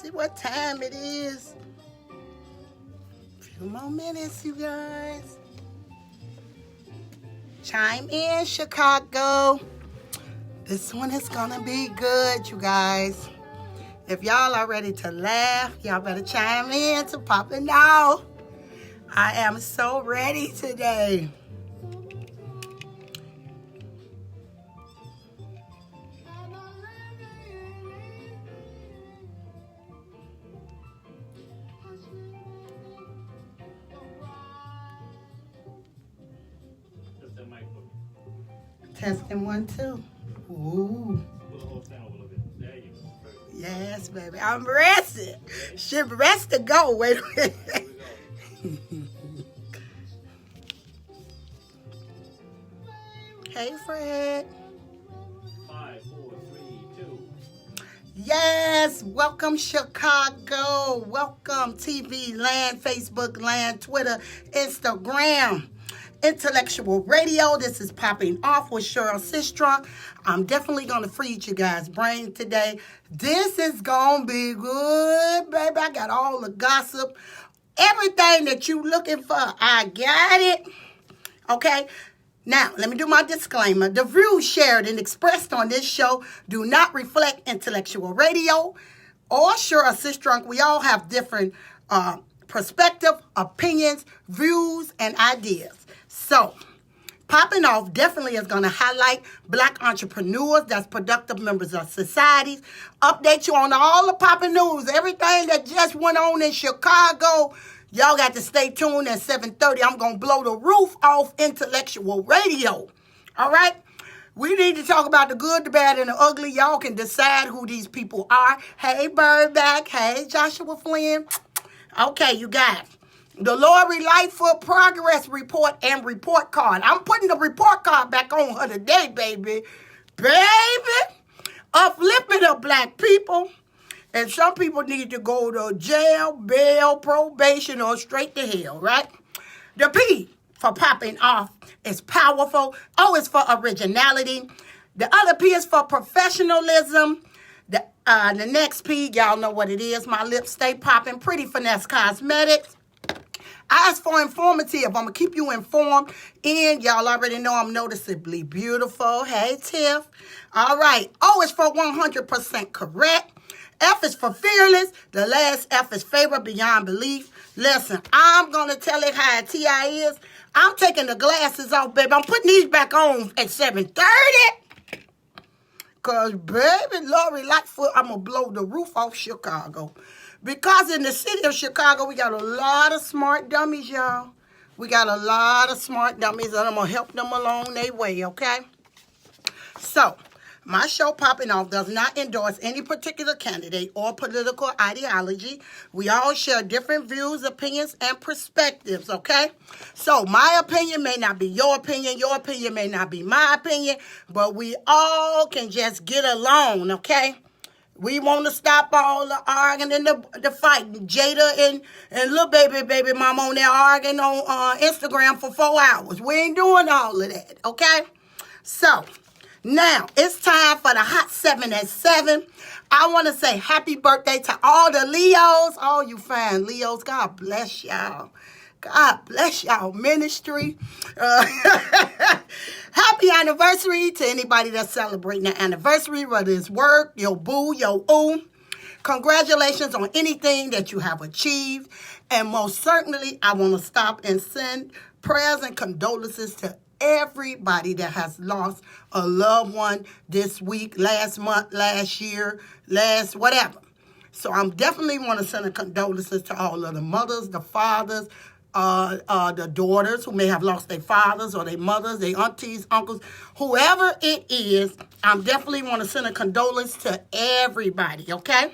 See what time it is. A few more minutes, you guys. Chime in, Chicago. This one is gonna be good, you guys. If y'all are ready to laugh, y'all better chime in to Poppin' Off. I am so ready today. Testing 1, 2. Ooh. Yes, baby. I'm rested. Should rest to go. Wait a minute. Hey, Fred. 5, 4, 3, 2. Yes, welcome Chicago. Welcome TV land, Facebook land, Twitter, Instagram. Intellectual Radio. This is Popping Off with Cheryl Sistrunk. I'm definitely going to feed you guys' brain today. This is going to be good, baby. I got all the gossip. Everything that you looking for, I got it. Okay? Now, let me do my disclaimer. The views shared and expressed on this show do not reflect Intellectual Radio or Cheryl Sistrunk. We all have different perspective, opinions, views, and ideas. So, Popping Off definitely is going to highlight Black entrepreneurs that's productive members of society. Update you on all the popping news, everything that just went on in Chicago. Y'all got to stay tuned at 7:30. I'm going to blow the roof off Intellectual Radio. All right? We need to talk about the good, the bad, and the ugly. Y'all can decide who these people are. Hey, Birdback. Hey, Joshua Flynn. Okay, you guys. The Lori Lightfoot progress report and report card. I'm putting the report card back on her today, baby. Baby! Uplifting the black people. And some people need to go to jail, bail, probation, or straight to hell, right? The P for Popping Off is powerful. O is for originality. The other P is for professionalism. The next P, y'all know what it is. My lips stay popping. Pretty Finesse Cosmetics. I is for informative. I'm going to keep you informed. And y'all already know I'm noticeably beautiful. Hey, Tiff. All right. O is for 100% correct. F is for fearless. The last F is favor beyond belief. Listen, I'm going to tell it how T.I. is. I'm taking the glasses off, baby. I'm putting these back on at 7:30. Because, baby, Lori Lightfoot, I'm going to blow the roof off Chicago. Because in the city of Chicago, we got a lot of smart dummies, y'all. We got a lot of smart dummies, and I'm going to help them along their way, okay? So, my show Popping Off does not endorse any particular candidate or political ideology. We all share different views, opinions, and perspectives, okay? So, my opinion may not be your opinion may not be my opinion, but we all can just get along, okay? We want to stop all the arguing and the fighting. Jada and little baby mama on there arguing on Instagram for 4 hours. We ain't doing all of that, okay? So, now, it's time for the Hot 7 at 7. I want to say happy birthday to all the Leos. All you fine Leos, God bless y'all. God bless y'all ministry. Happy anniversary to anybody that's celebrating the anniversary, whether it's work, your boo, your ooh. Congratulations on anything that you have achieved. And most certainly, I want to stop and send prayers and condolences to everybody that has lost a loved one this week, last month, last year, last whatever. So I'm definitely want to send a condolences to all of the mothers, the fathers, the daughters who may have lost their fathers or their mothers, their aunties, uncles, whoever it is. I'm definitely want to send a condolence to everybody, okay?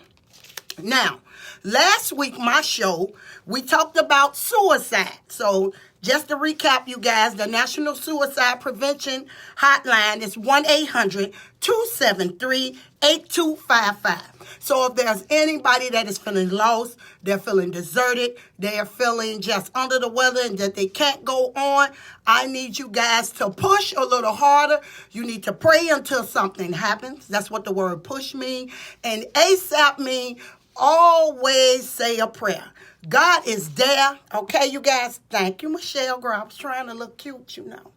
Now, last week, my show, we talked about suicide. So just to recap, you guys, the National Suicide Prevention Hotline is 1-800-273-8255. So if there's anybody that is feeling lost, they're feeling deserted, they're feeling just under the weather and that they can't go on, I need you guys to push a little harder. You need to pray until something happens. That's what the word push means. And ASAP means always say a prayer. God is there. Okay, you guys. Thank you, Michelle. Girl, I was trying to look cute, you know.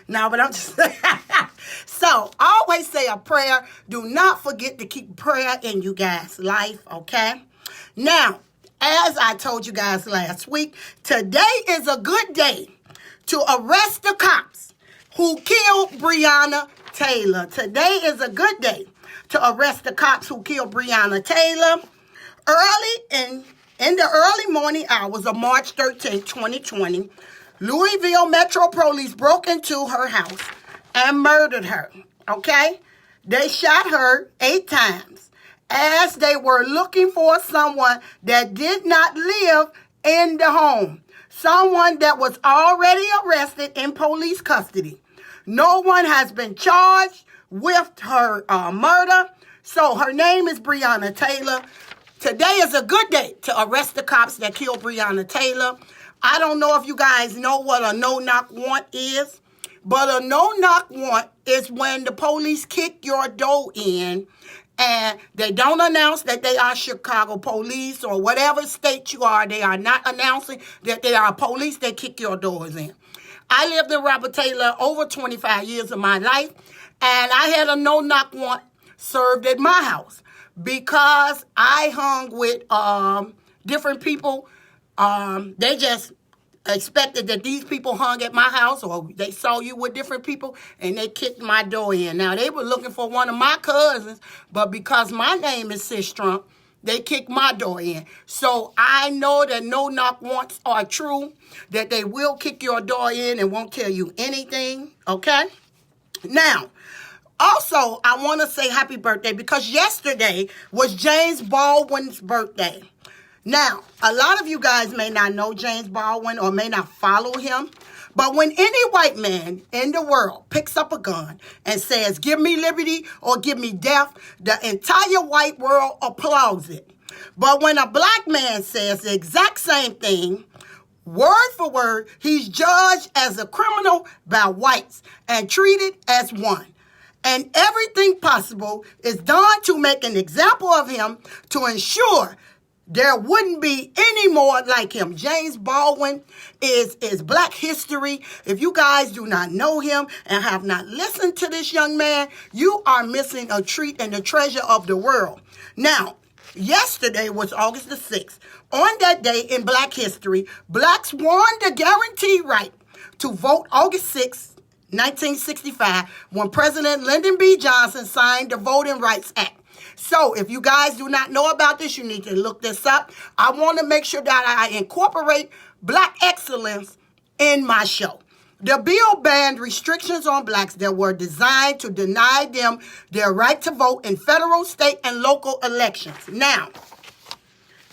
No, but I'm just so always say a prayer. Do not forget to keep prayer in you guys' life, okay? Now, as I told you guys last week, today is a good day to arrest the cops who killed Breonna Taylor. Today is a good day to arrest the cops who killed Breonna Taylor. Early in the early morning hours of March 13, 2020, Louisville Metro Police broke into her house and murdered her, okay? They shot her 8 times as they were looking for someone that did not live in the home, someone that was already arrested in police custody. No one has been charged with her murder, so her name is Breonna Taylor. Today is a good day to arrest the cops that killed Breonna Taylor. I don't know if you guys know what a no-knock warrant is, but a no-knock warrant is when the police kick your door in and they don't announce that they are Chicago police or whatever state you are. They are not announcing that they are police. They kick your doors in. I lived in Robert Taylor over 25 years of my life, and I had a no-knock warrant served at my house because I hung with different people. They just expected that these people hung at my house, or they saw you with different people, and they kicked my door in. Now, they were looking for one of my cousins, but because my name is Sis Trump, they kicked my door in. So I know that no-knock warrants are true, that they will kick your door in and won't tell you anything, okay? Now, also, I want to say happy birthday because yesterday was James Baldwin's birthday. Now, a lot of you guys may not know James Baldwin or may not follow him, but when any white man in the world picks up a gun and says, give me liberty or give me death, the entire white world applauds it. But when a black man says the exact same thing, word for word, he's judged as a criminal by whites and treated as one. And everything possible is done to make an example of him to ensure there wouldn't be any more like him. James Baldwin is black history. If you guys do not know him and have not listened to this young man, you are missing a treat and a treasure of the world. Now, yesterday was August the 6th. On that day in black history, blacks won the guaranteed right to vote August 6th, 1965, when President Lyndon B. Johnson signed the Voting Rights Act. So if you guys do not know about this, you need to look this up. I want to make sure that I incorporate black excellence in my show. The bill banned restrictions on blacks that were designed to deny them their right to vote in federal, state, and local elections. Now,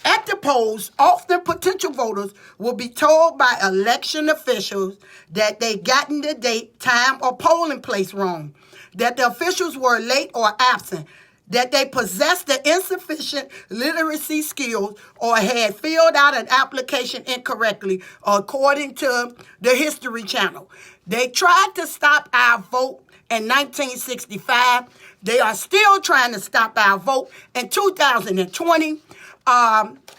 at the polls, often potential voters will be told by election officials that they gotten the date, time, or polling place wrong, that the officials were late or absent, that they possessed the insufficient literacy skills or had filled out an application incorrectly, according to the History Channel. They tried to stop our vote in 1965. They are still trying to stop our vote in 2020.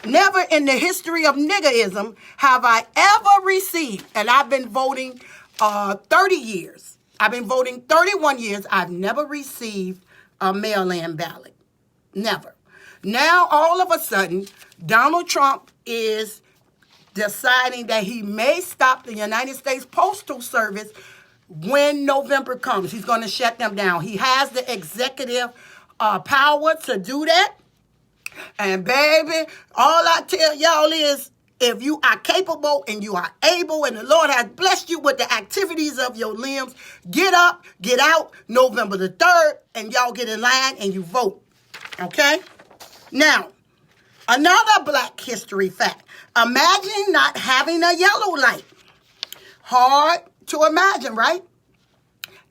Never in the history of niggerism have I ever received, and I've been voting 30 years. I've been voting 31 years. I've never received a mail-in ballot. Never. Now, all of a sudden, Donald Trump is deciding that he may stop the United States Postal Service when November comes. He's going to shut them down. He has the executive power to do that. And baby, all I tell y'all is, if you are capable and you are able and the Lord has blessed you with the activities of your limbs, get up, get out November the 3rd, and y'all get in line and you vote. Okay? Now, another black history fact. Imagine not having a yellow light. Hard to imagine, right?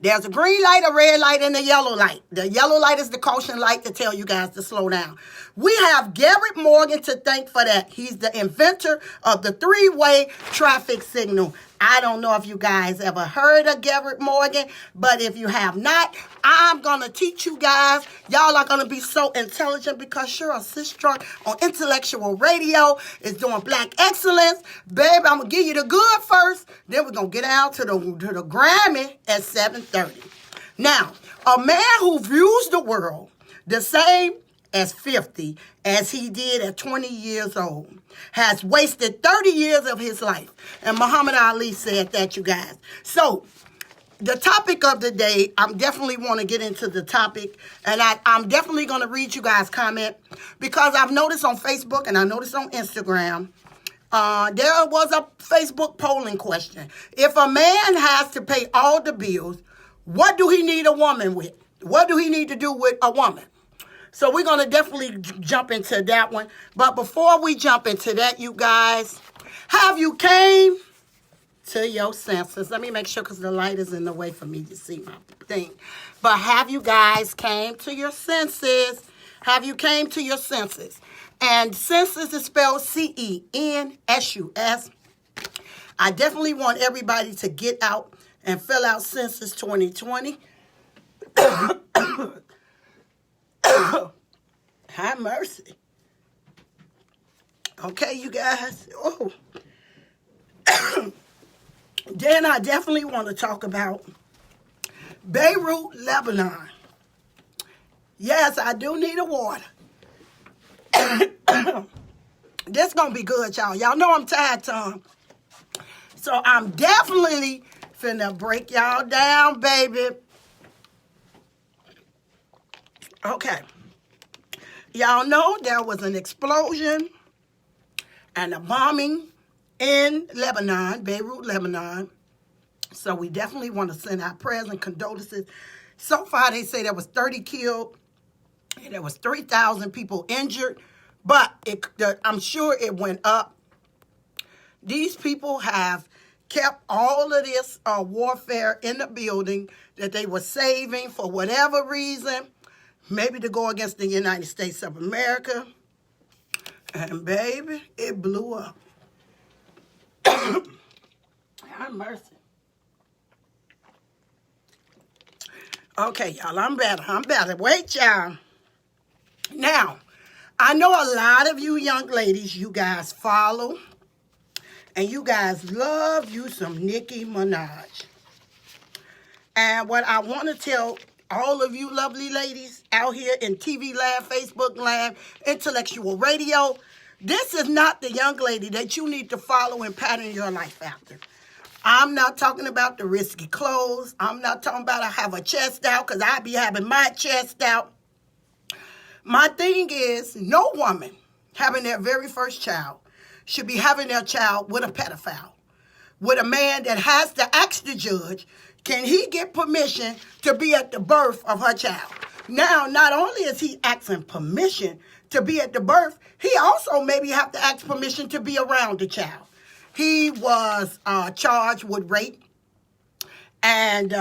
There's a green light, a red light, and a yellow light. The yellow light is the caution light to tell you guys to slow down. We have Garrett Morgan to thank for that. He's the inventor of the three-way traffic signal. I don't know if you guys ever heard of Garrett Morgan, but if you have not, I'm going to teach you guys. Y'all are going to be so intelligent because Cheryl Sistrunk on Intellectual Radio is doing Black Excellence. Baby, I'm going to give you the good first. Then we're going to get out to the Grammy at 7:30. Now, a man who views the world the same as 50 as he did at 20 years old has wasted 30 years of his life. And Muhammad Ali said that, you guys. So the topic of the day, I'm definitely want to get into the topic, and I'm definitely going to read you guys' comment because I've noticed on Facebook and I noticed on Instagram, there was a Facebook polling question. If a man has to pay all the bills, what do he need a woman with? What do he need to do with a woman? So we're going to definitely jump into that one. But before we jump into that, you guys, have you came to your senses? Let me make sure because the light is in the way for me to see my thing. But have you guys came to your senses? Have you came to your senses? And senses is spelled CENSUS. I definitely want everybody to get out and fill out Census 2020. Have mercy. Okay, you guys. Oh. Then I definitely want to talk about Beirut, Lebanon. Yes, I do need a water. This gonna be good, y'all. Y'all know I'm tired, Tom. So I'm definitely finna break y'all down, baby. Okay. Y'all know there was an explosion and a bombing in Lebanon, Beirut, Lebanon. So we definitely want to send our prayers and condolences. So far, they say there was 30 killed and there was 3,000 people injured. But I'm sure it went up. These people have kept all of this warfare in the building that they were saving for whatever reason. Maybe to go against the United States of America. And baby, it blew up. Have mercy. Okay, y'all, I'm better. Wait, y'all. Now, I know a lot of you young ladies, you guys follow, and you guys love you some Nicki Minaj. And what I want to tell all of you lovely ladies out here in TV land, Facebook land, intellectual radio, this is not the young lady that you need to follow and pattern your life after. I'm not talking about the risky clothes. I'm not talking about I have a chest out because I be having my chest out. My thing is, no woman having their very first child should be having their child with a pedophile, with a man that has to ask the judge, can he get permission to be at the birth of her child? Now, not only is he asking permission to be at the birth, he also maybe have to ask permission to be around the child. He was charged with rape, and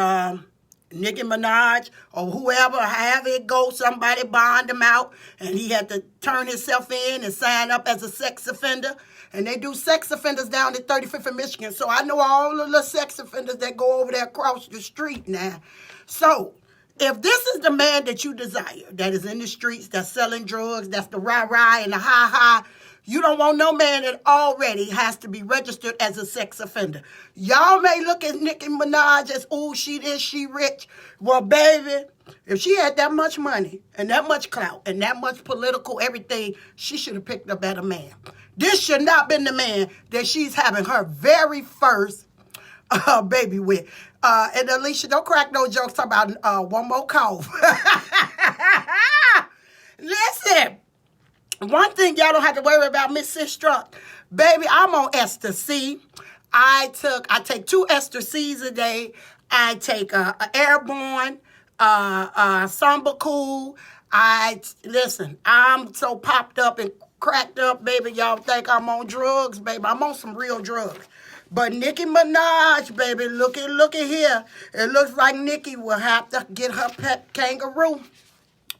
Nicki Minaj or whoever, however it goes, somebody bond him out, and he had to turn himself in and sign up as a sex offender. And they do sex offenders down at 35th in Michigan. So I know all of the sex offenders that go over there across the street now. So if this is the man that you desire, that is in the streets, that's selling drugs, that's the rah-rah and the ha-ha, you don't want no man that already has to be registered as a sex offender. Y'all may look at Nicki Minaj as, oh, she this, she rich. Well, baby, if she had that much money and that much clout and that much political everything, she should have picked a better man. This should not have been the man that she's having her very first baby with. And Alicia, don't crack no jokes talking about one more cough. Listen, one thing y'all don't have to worry about, Miss Sistrunk. Baby, I'm on Ester C. I take 2 Ester C's a day. I take Airborne, Samba Cool. Listen, I'm so popped up and cracked up, baby. Y'all think I'm on drugs, baby. I'm on some real drugs. But Nicki Minaj, baby, look at here. It looks like Nicki will have to get her pet kangaroo.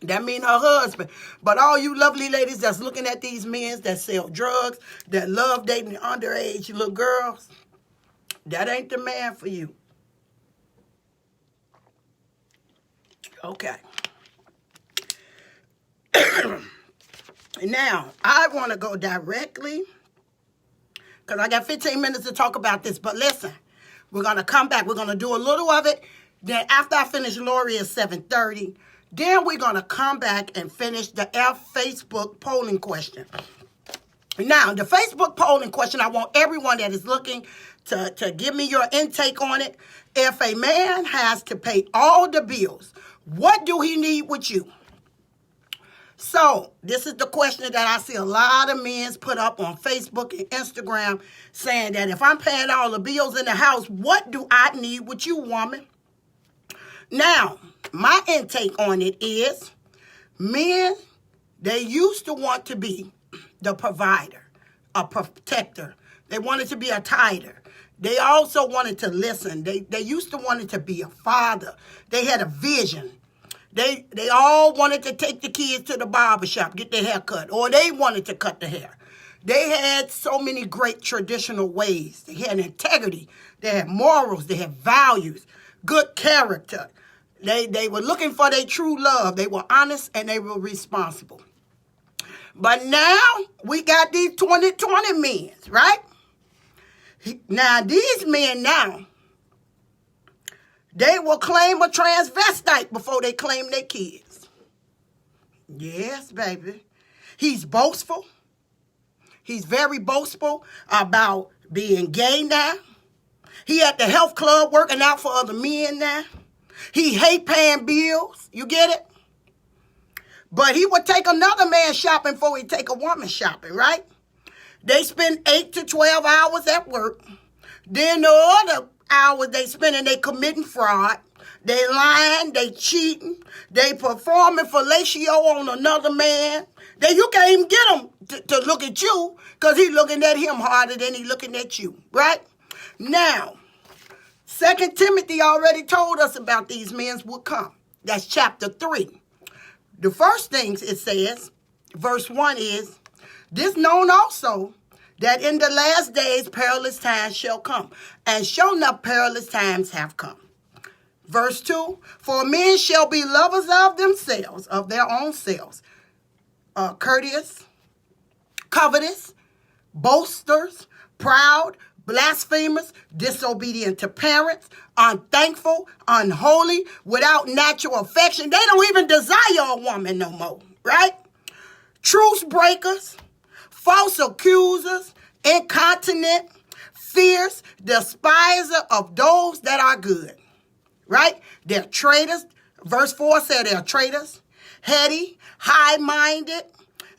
That mean her husband. But all you lovely ladies that's looking at these men that sell drugs, that love dating underage little girls, That ain't the man for you. Okay. Now, I want to go directly, because I got 15 minutes to talk about this. But listen, we're going to come back. We're going to do a little of it. Then after I finish Lori at 7:30, then we're going to come back and finish the Facebook polling question. Now, the Facebook polling question, I want everyone that is looking to give me your intake on it. If a man has to pay all the bills, what do he need with you? So, this is the question that I see a lot of men put up on Facebook and Instagram, saying that if I'm paying all the bills in the house, what do I need with you, woman? Now, my intake on it is, men, they used to want to be the provider, a protector. They wanted to be a tither. They also wanted to listen. They used to want to be a father. They had a vision. They all wanted to take the kids to the barbershop, get their hair cut, or they wanted to cut the hair. They had so many great traditional ways. They had integrity. They had morals. They had values, good character. They were looking for their true love. They were honest and they were responsible. But now we got these 2020 men, right? Now these men now, they will claim a transvestite before they claim their kids. Yes, baby. He's boastful. He's very boastful about being gay now. He at the health club working out for other men now. He hate paying bills. You get it? But he would take another man shopping before he take a woman shopping, right? They spend 8 to 12 hours at work. Then the other hours they spending, they committing fraud. They lying, they cheating. They performing fellatio on another man. You can't even get him to look at you because he looking at him harder than he looking at you, right? Now, 2 Timothy already told us about these men will come. That's chapter 3. The first things it says, verse 1 is, this known also, that in the last days perilous times shall come. And sure enough, perilous times have come. Verse 2, for men shall be lovers of themselves, of their own selves, courteous, covetous, boasters, proud, blasphemers, disobedient to parents, unthankful, unholy, without natural affection. They don't even desire a woman no more, right? Truce breakers, false accusers, incontinent, fierce, despiser of those that are good, right? They're traitors. Verse 4 said they're traitors, heady, high-minded,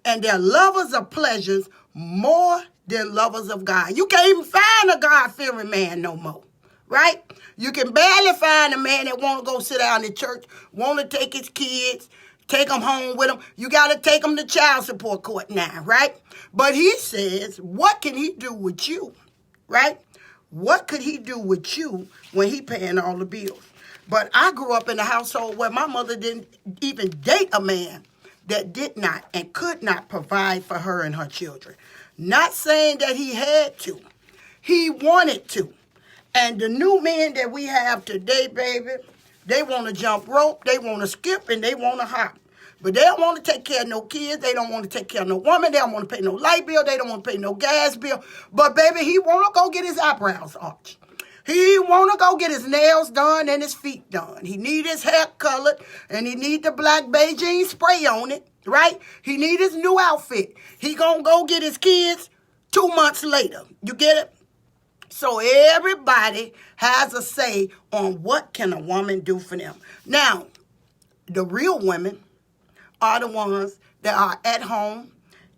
and they're lovers of pleasures more than lovers of God. You can't even find a God-fearing man no more, right? You can barely find a man that want to go sit down in church, want to take his kids, take them home with him. You got to take them to child support court now, right? But he says, what can he do with you, right? What could he do with you when he paying all the bills? But I grew up in a household where my mother didn't even date a man that did not and could not provide for her and her children. Not saying that he had to. He wanted to. And the new men that we have today, baby, they want to jump rope, they want to skip, and they want to hop. But they don't want to take care of no kids. They don't want to take care of no woman. They don't want to pay no light bill. They don't want to pay no gas bill. But, baby, he want to go get his eyebrows arched. He want to go get his nails done and his feet done. He need his hair colored, and he need the black Beijing spray on it, right? He need his new outfit. He going to go get his kids 2 months later. You get it? So everybody has a say on what can a woman do for them. Now, the real women are the ones that are at home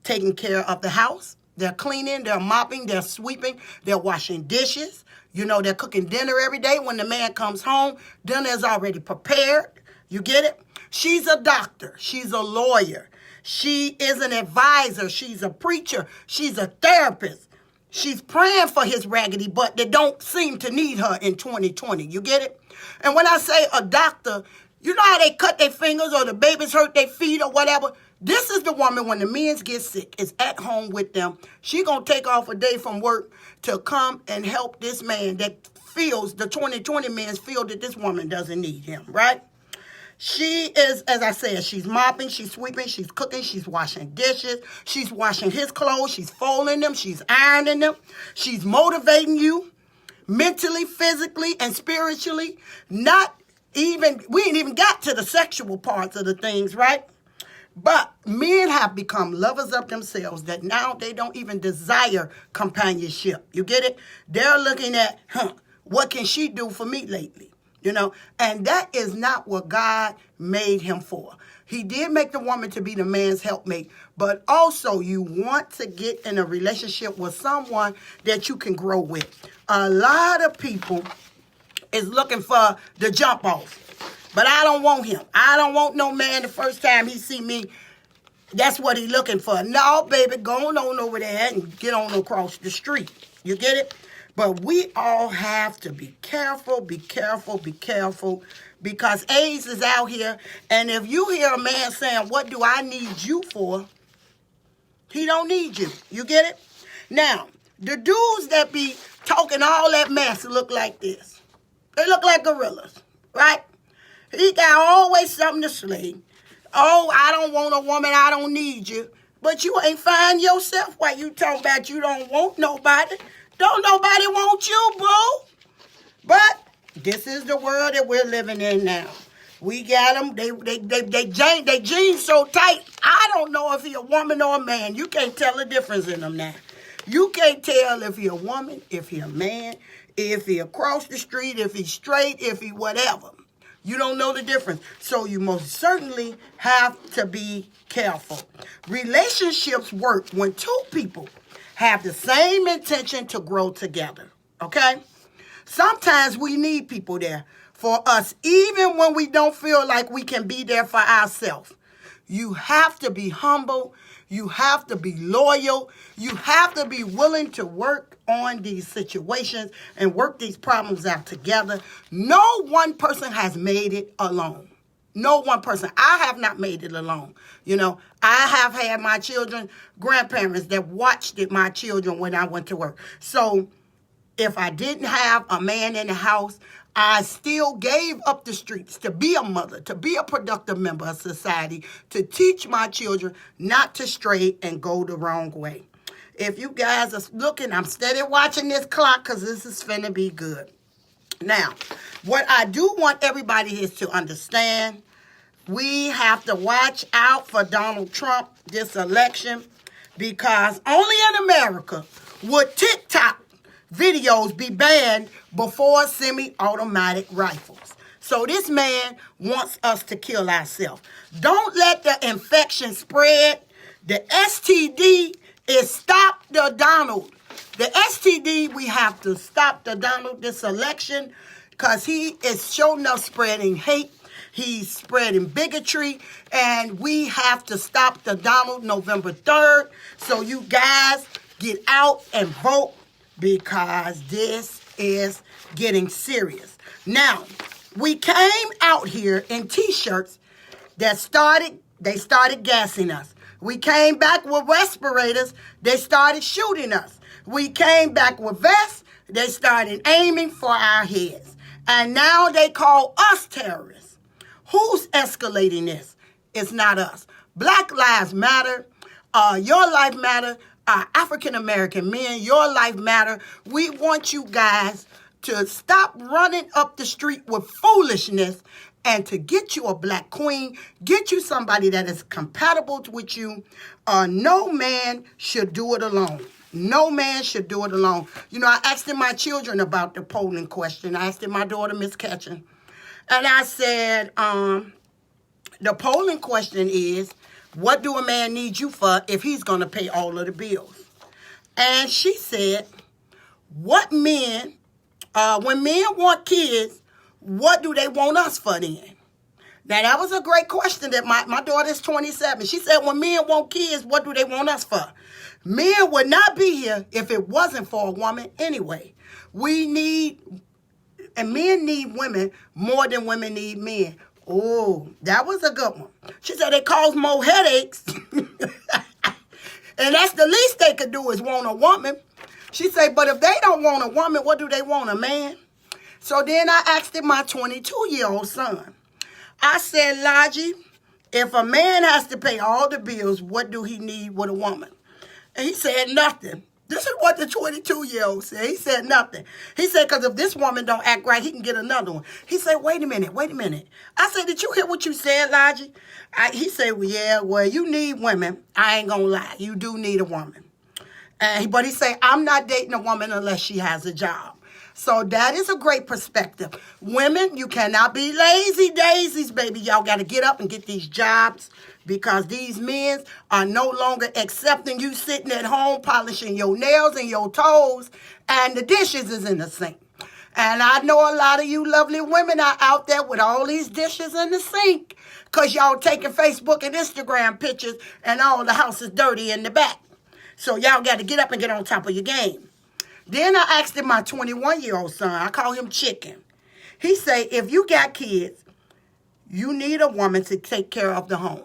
taking care of the house. They're cleaning, they're mopping, they're sweeping, they're washing dishes. You know, they're cooking dinner every day. When the man comes home, dinner is already prepared. You get it? She's a doctor. She's a lawyer. She is an advisor. She's a preacher. She's a therapist. She's praying for his raggedy butt that don't seem to need her in 2020. You get it? And when I say a doctor, You know how they cut their fingers or the babies hurt their feet or whatever? This is the woman when the men get sick, is at home with them. She going to take off a day from work to come and help this man that feels, the 2020 men feel that this woman doesn't need him, right? She is, as I said, she's mopping, she's sweeping, she's cooking, she's washing dishes, she's washing his clothes, she's folding them, she's ironing them, she's motivating you mentally, physically, and spiritually. We ain't even got to the sexual parts of the things, right? But men have become lovers of themselves that now they don't even desire companionship. You get it? They're looking at, what can she do for me lately? And that is not what God made him for. He did make the woman to be the man's helpmate, but also you want to get in a relationship with someone that you can grow with. A lot of people is looking for the jump off, but I don't want him. I don't want no man the first time he see me. That's what he looking for. No, baby, go on over there and get on across the street. You get it? But we all have to be careful, because AIDS is out here. And if you hear a man saying, what do I need you for? He don't need you. You get it? Now, the dudes that be talking all that mess look like this. They look like gorillas, right? He got always something to say. Oh, I don't want a woman. I don't need you. But you ain't find yourself while you talking about you don't want nobody. Don't nobody want you, boo. But this is the world that we're living in now. We got them. They jeans so tight. I don't know if he a woman or a man. You can't tell the difference in them now. You can't tell if he a woman, if he a man, if he across the street, if he straight, if he whatever. You don't know the difference. So you most certainly have to be careful. Relationships work when two people have the same intention to grow together, okay? Sometimes we need people there for us, even when we don't feel like we can be there for ourselves. You have to be humble. You have to be loyal. You have to be willing to work on these situations and work these problems out together. No one person has made it alone. No one person. I have not made it alone. I have had my children, grandparents that watched my children when I went to work. So if I didn't have a man in the house, I still gave up the streets to be a mother, to be a productive member of society, to teach my children not to stray and go the wrong way. If you guys are looking, I'm steady watching this clock because this is finna be good. Now, what I do want everybody is to understand, we have to watch out for Donald Trump this election, because only in America would TikTok videos be banned before semi-automatic rifles. So this man wants us to kill ourselves. Don't let the infection spread. The STD is stop the Donald. The STD, we have to stop the Donald this election, because he is sure enough spreading hate. He's spreading bigotry, and we have to stop the Donald November 3rd. So you guys get out and vote, because this is getting serious. Now, we came out here in T-shirts that started gassing us. We came back with respirators. They started shooting us. We came back with vests. They started aiming for our heads. And now they call us terrorists. Who's escalating this? It's not us. Black lives matter. Your life matter. African-American men, your life matter. We want you guys to stop running up the street with foolishness and to get you a black queen, get you somebody that is compatible with you. No man should do it alone. No man should do it alone. I asked my children about the polling question. I asked my daughter, Miss Ketchen. And I said, the polling question is, what do a man need you for if he's going to pay all of the bills? And she said, what men, when men want kids, what do they want us for then? Now, that was a great question that my daughter's 27. She said, when men want kids, what do they want us for? Men would not be here if it wasn't for a woman anyway. Men need women more than women need men. Oh, that was a good one. She said it caused more headaches. And that's the least they could do is want a woman. She said, but if they don't want a woman, what do they want, a man? So then I asked him, my 22-year-old son. I said, Logie, if a man has to pay all the bills, what do he need with a woman? And he said, nothing. This is what the 22-year-old said. He said nothing. He said, because if this woman don't act right, he can get another one. He said, wait a minute. I said, did you hear what you said, Logie? He said, well, yeah, well, you need women. I ain't going to lie. You do need a woman. But he said, I'm not dating a woman unless she has a job. So that is a great perspective. Women, you cannot be lazy daisies, baby. Y'all got to get up and get these jobs because these men are no longer accepting you sitting at home polishing your nails and your toes and the dishes is in the sink. And I know a lot of you lovely women are out there with all these dishes in the sink because y'all taking Facebook and Instagram pictures and all the house is dirty in the back. So y'all got to get up and get on top of your game. Then I asked him, my 21-year-old son, I call him Chicken. He say, if you got kids, you need a woman to take care of the home.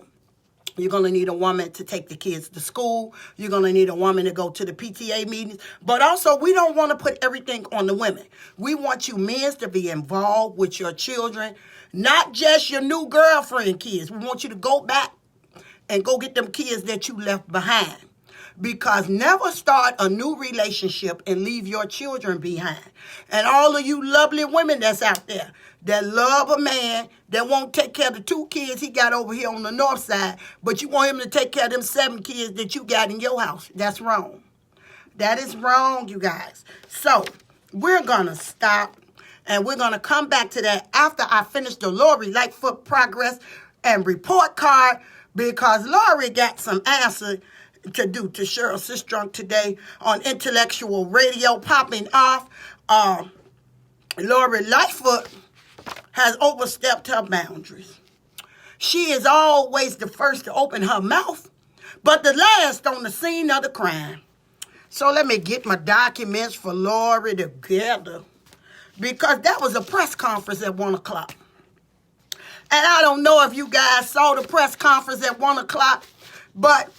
You're going to need a woman to take the kids to school. You're going to need a woman to go to the PTA meetings. But also, we don't want to put everything on the women. We want you men to be involved with your children, not just your new girlfriend kids. We want you to go back and go get them kids that you left behind. Because never start a new relationship and leave your children behind. And all of you lovely women that's out there that love a man that won't take care of the 2 kids he got over here on the north side, but you want him to take care of them 7 kids that you got in your house. That's wrong. That is wrong, you guys. So we're going to stop and we're going to come back to that after I finish the Lori Lightfoot progress and report card because Lori got some answers to do to Cheryl Sis Drunk today on Intellectual Radio popping off. Lori Lightfoot has overstepped her boundaries. She is always the first to open her mouth, but the last on the scene of the crime. So let me get my documents for Lori together because that was a press conference at 1 o'clock. And I don't know if you guys saw the press conference at 1 o'clock, but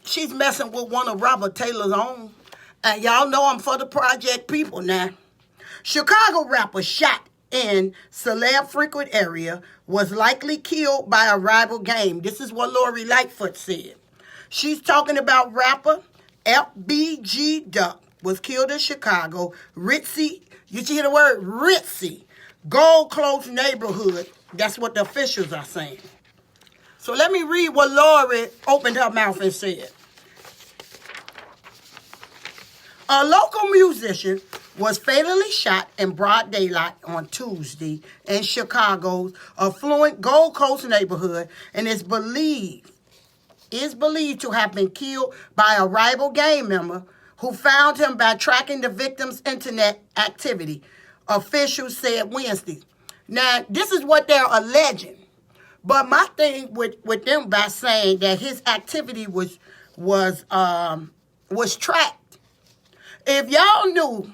she's messing with one of Robert Taylor's own. And y'all know I'm for the project people now. Chicago rapper shot in celeb frequent area was likely killed by a rival gang. This is what Lori Lightfoot said. She's talking about rapper FBG Duck was killed in Chicago. Ritzy, you hear the word Ritzy, Gold Close neighborhood. That's what the officials are saying. So let me read what Lori opened her mouth and said. A local musician was fatally shot in broad daylight on Tuesday in Chicago's affluent Gold Coast neighborhood and is believed to have been killed by a rival gang member who found him by tracking the victim's internet activity, officials said Wednesday. Now, this is what they're alleging. But my thing with them by saying that his activity was tracked. If y'all knew,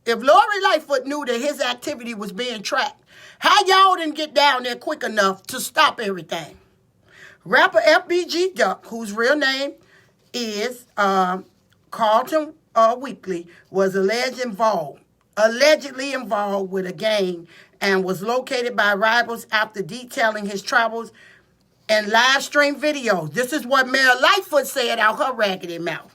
if Lori Lightfoot knew that his activity was being tracked, how y'all didn't get down there quick enough to stop everything? Rapper FBG Duck, whose real name is Carlton Weekly, was allegedly involved with a gang and was located by rivals after detailing his travels and live stream videos. This is what Mayor Lightfoot said out her raggedy mouth.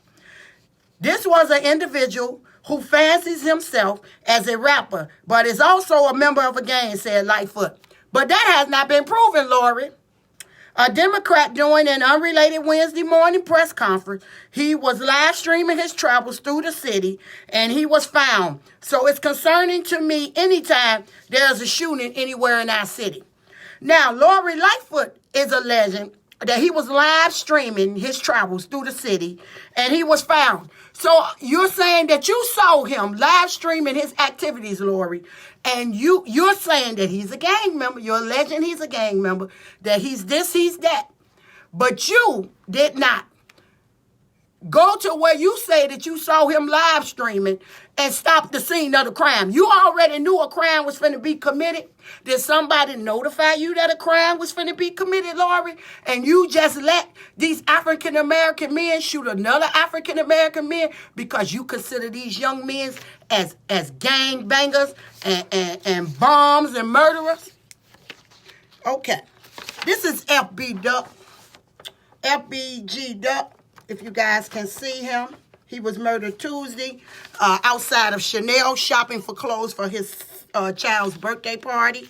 This was an individual who fancies himself as a rapper, but is also a member of a gang, said Lightfoot. But that has not been proven, Lori. A Democrat during an unrelated Wednesday morning press conference, he was live streaming his travels through the city, and he was found. So it's concerning to me anytime there's a shooting anywhere in our city. Now, Lori Lightfoot is alleging that he was live streaming his travels through the city, and he was found. So you're saying that you saw him live streaming his activities, Lori, and you're saying that he's a gang member. You're alleging he's a gang member, that he's this, he's that. But you did not Go to where you say that you saw him live streaming and stop the scene of the crime. You already knew a crime was finna be committed. Did somebody notify you that a crime was finna be committed, Lori? And you just let these African-American men shoot another African-American man because you consider these young men as gang bangers and bombs and murderers? Okay. This is FBG Duck. If you guys can see him, he was murdered Tuesday outside of Chanel shopping for clothes for his child's birthday party.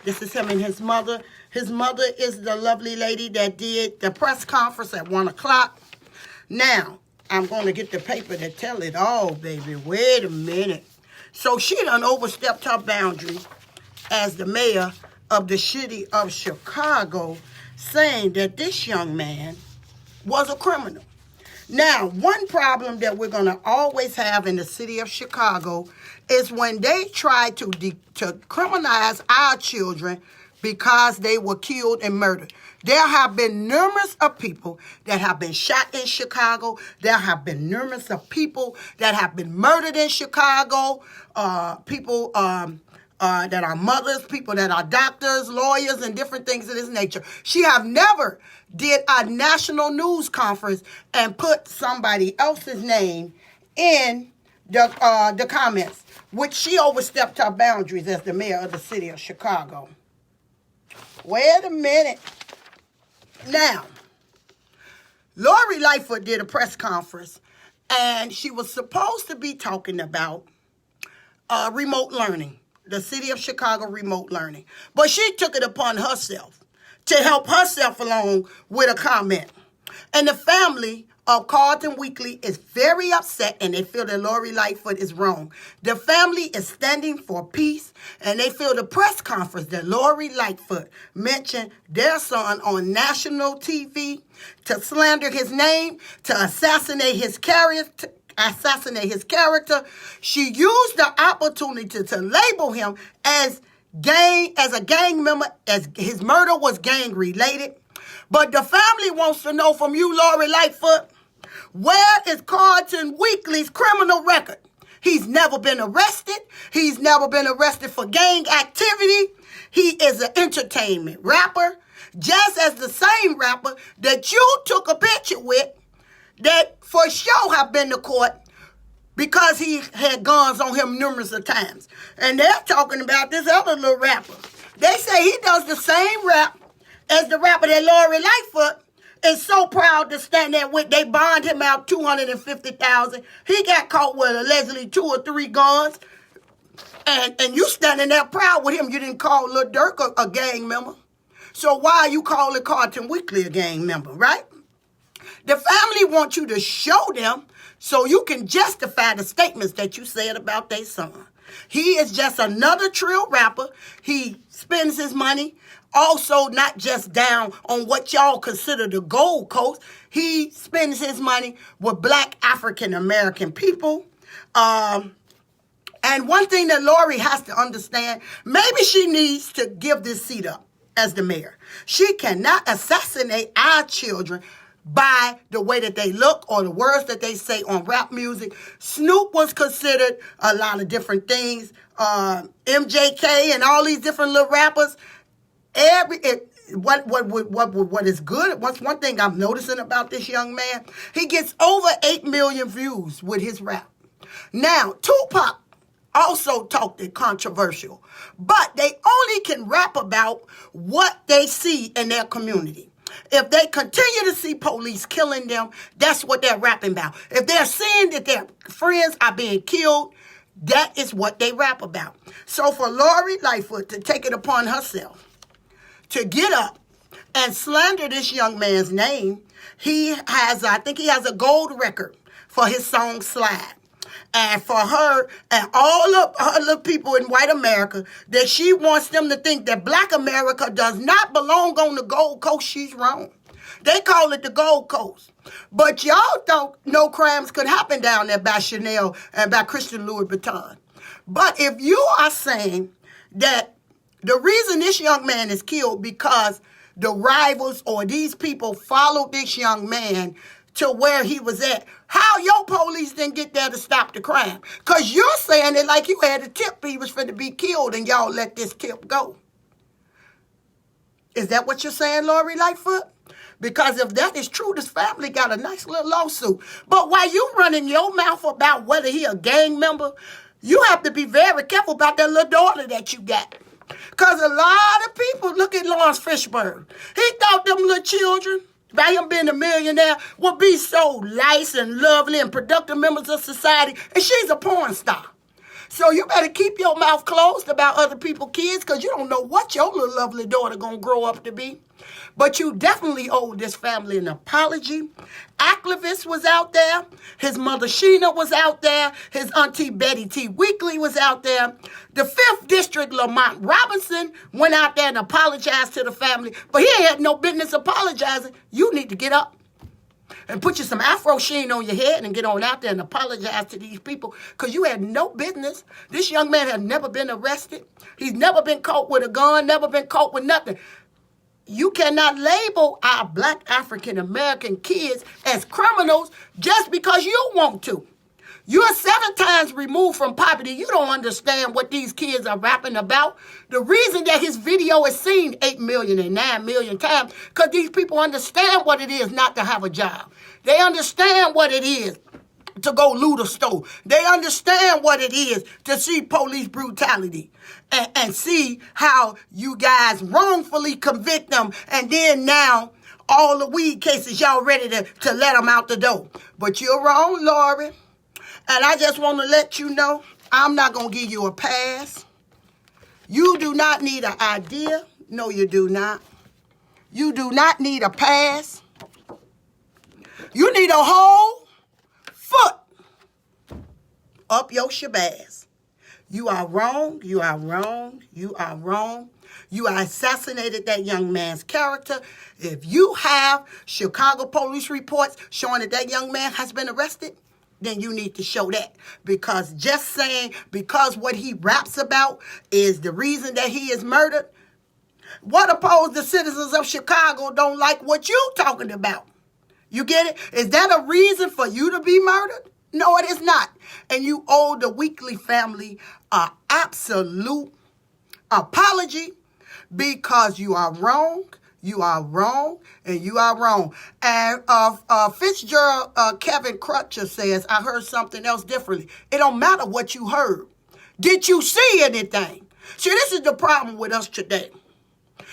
This is him and his mother. His mother is the lovely lady that did the press conference at 1 o'clock. Now, I'm going to get the paper to tell it all, baby. Wait a minute. So she done overstepped her boundary as the mayor of the city of Chicago, saying that this young man was a criminal. Now, one problem that we're going to always have in the city of Chicago is when they try to criminalize our children because they were killed and murdered. There have been numerous of people that have been shot in Chicago. There have been numerous of people that have been murdered in Chicago. People that are mothers, people that are doctors, lawyers, and different things of this nature. She have never did a national news conference and put somebody else's name in the comments, which she overstepped her boundaries as the mayor of the city of Chicago. Wait a minute. Now, Lori Lightfoot did a press conference, and she was supposed to be talking about remote learning. The city of Chicago remote learning. But she took it upon herself to help herself along with a comment. And the family of Carlton Weekly is very upset, and they feel that Lori Lightfoot is wrong. The family is standing for peace, and they feel the press conference that Lori Lightfoot mentioned their son on national TV to slander his name, to assassinate his character. She used the opportunity to label him as a gang member, as his murder was gang related. But the family wants to know from you, Lori Lightfoot, where is Carlton Weekly's criminal record? He's never been arrested. He's never been arrested for gang activity. He is an entertainment rapper, just as the same rapper that you took a picture with that for sure have been to court because he had guns on him numerous of times. And they're talking about this other little rapper. They say he does the same rap as the rapper that Lori Lightfoot is so proud to stand there with. They bond him out $250,000. He got caught with allegedly 2 or 3 guns. And you standing there proud with him. You didn't call Lil Durk a gang member. So why are you calling Carlton Weekly a gang member, right? The family wants you to show them so you can justify the statements that you said about their son. He is just another trill rapper. He spends his money also not just down on what y'all consider the Gold Coast. He spends his money with black African-American people. And one thing that Lori has to understand, maybe she needs to give this seat up as the mayor. She cannot assassinate our children by the way that they look or the words that they say on rap music. Snoop was considered a lot of different things. MJK and all these different little rappers. What is good? What's one thing I'm noticing about this young man? He gets over 8 million views with his rap. Now, Tupac also talked it controversial, but they only can rap about what they see in their community. If they continue to see police killing them, that's what they're rapping about. If they're seeing that their friends are being killed, that is what they rap about. So for Lori Lightfoot to take it upon herself to get up and slander this young man's name, I think he has a gold record for his song Slide. And for her and all of other people in white America, that she wants them to think that black America does not belong on the Gold Coast, she's wrong. They call it the Gold Coast. But y'all thought no crimes could happen down there by Chanel and by Christian Louis Vuitton. But if you are saying that the reason this young man is killed because the rivals or these people followed this young man to where he was at. How your police didn't get there to stop the crime? Because you're saying it like you had a tip he was finna be killed and y'all let this tip go. Is that what you're saying, Lori Lightfoot? Because if that is true, this family got a nice little lawsuit. But while you running your mouth about whether he a gang member, you have to be very careful about that little daughter that you got. Because a lot of people look at Lawrence Fishburne. He thought them little children, by him being a millionaire, would be so nice and lovely and productive members of society. And she's a porn star. So you better keep your mouth closed about other people's kids because you don't know what your little lovely daughter going to grow up to be. But you definitely owe this family an apology. Activist was out there. His mother Sheena was out there. His auntie Betty T. Weekly was out there. The 5th District Lamont Robinson went out there and apologized to the family. But he had no business apologizing. You need to get up and put you some Afro sheen on your head and get on out there and apologize to these people because you had no business. This young man has never been arrested. He's never been caught with a gun, never been caught with nothing. You cannot label our black African-American kids as criminals just because you want to. You're 7 times removed from poverty. You don't understand what these kids are rapping about. The reason that his video is seen 8 million and 9 million times because these people understand what it is not to have a job. They understand what it is to go loot a store. They understand what it is to see police brutality and see how you guys wrongfully convict them. And then now all the weed cases, y'all ready to let them out the door. But you're wrong, Lori. And I just want to let you know, I'm not going to give you a pass. You do not need an idea. No, you do not. You do not need a pass. You need a whole foot up your shabazz. You are wrong. You are wrong. You are wrong. You assassinated that young man's character. If you have Chicago police reports showing that that young man has been arrested, then you need to show that. Because just saying because what he raps about is the reason that he is murdered, what opposed the citizens of Chicago don't like what you talking about? You get it? Is that a reason for you to be murdered? No, it is not. And you owe the Weekly family an absolute apology because you are wrong. You are wrong, and you are wrong. And Fitzgerald Kevin Crutcher says, I heard something else differently. It don't matter what you heard. Did you see anything? See, this is the problem with us today.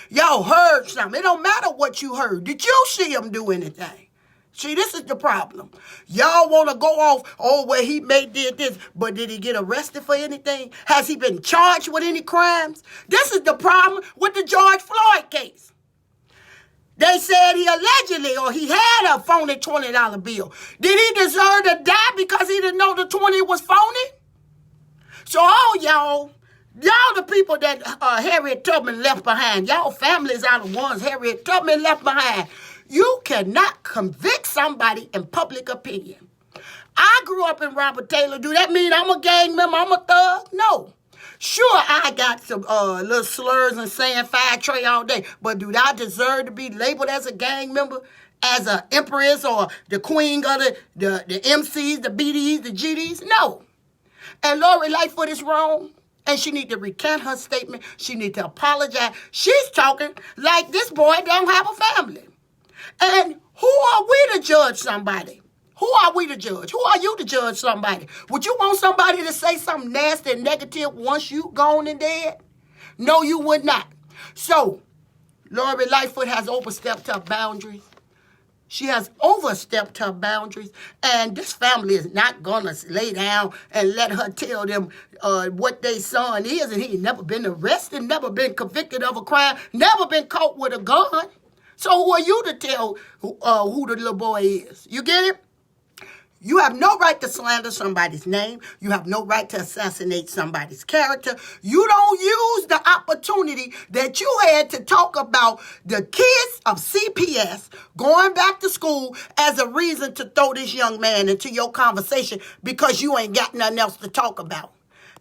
Y'all heard something. It don't matter what you heard. Did you see him do anything? See, this is the problem. Y'all want to go off, well, he did this, but did he get arrested for anything? Has he been charged with any crimes? This is the problem with the George Floyd case. They said he allegedly, or he had a phony $20 bill. Did he deserve to die because he didn't know the 20 was phony? So all y'all the people that Harriet Tubman left behind, y'all families are the ones Harriet Tubman left behind. You cannot convict somebody in public opinion. I grew up in Robert Taylor. Do that mean I'm a gang member? I'm a thug? No. Sure, I got some little slurs and saying fire tray all day, but do I deserve to be labeled as a gang member, as an empress or the queen of the MCs, the BDs, the GDs? No. And Lori Lightfoot is wrong, and she need to recant her statement. She need to apologize. She's talking like this boy don't have a family. And who are we to judge somebody? Who are we to judge? Who are you to judge somebody? Would you want somebody to say something nasty and negative once you gone and dead? No, you would not. So, Lori Lightfoot has overstepped her boundaries. She has overstepped her boundaries. And this family is not going to lay down and let her tell them what their son is. And he never been arrested, never been convicted of a crime, never been caught with a gun. So who are you to tell who the little boy is? You get it? You have no right to slander somebody's name. You have no right to assassinate somebody's character. You don't use the opportunity that you had to talk about the kids of CPS going back to school as a reason to throw this young man into your conversation because you ain't got nothing else to talk about.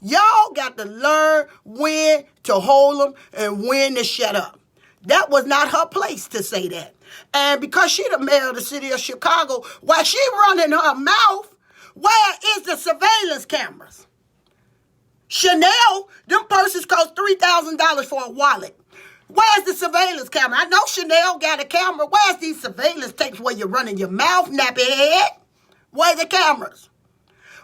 Y'all got to learn when to hold them and when to shut up. That was not her place to say that. And because she the mayor of the city of Chicago, while she running her mouth, where is the surveillance cameras? Chanel, them purses cost $3,000 for a wallet. Where's the surveillance camera? I know Chanel got a camera. Where's these surveillance tapes where you're running your mouth, nappy head? Where the cameras?